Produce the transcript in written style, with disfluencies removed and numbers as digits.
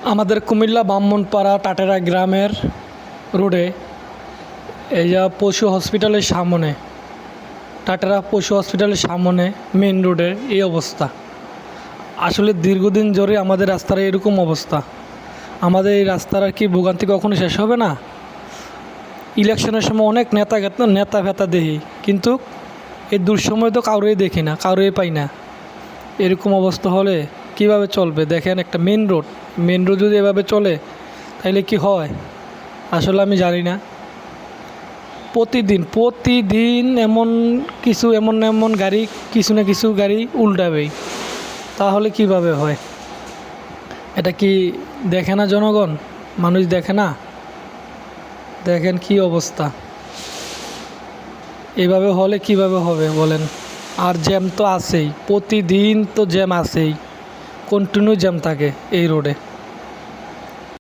আমাদের কুমিল্লা ব্রাহ্মণপাড়া টাটেরা গ্রামের রোডে এই যা পশু হসপিটালের সামনে, টাটেরা পশু হসপিটালের সামনে মেন রোডে এই অবস্থা। আসলে দীর্ঘদিন ধরে আমাদের রাস্তার এরকম অবস্থা। আমাদের এই রাস্তার কি ভোগান্তি কখনো শেষ হবে না? ইলেকশনের সময় অনেক নেতা ফেতা দেখি, কিন্তু এই দুঃসময় তো কাউরেই দেখি না, কাউরেই পাই না। এরকম অবস্থা হলে কিভাবে চলবে? দেখেন, একটা মেন রোড যদি এভাবে চলে তাহলে কি হয় আসলে আমি জানি না। প্রতিদিন এমন গাড়ি, কিছু না কিছু গাড়ি উল্টাবেই, তাহলে কিভাবে হয়? এটা কি দেখে না জনগণ? মানুষ দেখে না? দেখেন কি অবস্থা। এভাবে হলে কিভাবে হবে বলেন? আর জ্যাম তো আছেই, প্রতিদিন তো জ্যাম আছেই, কন্টিনিউ জ্যাম থাকে এই রোডে।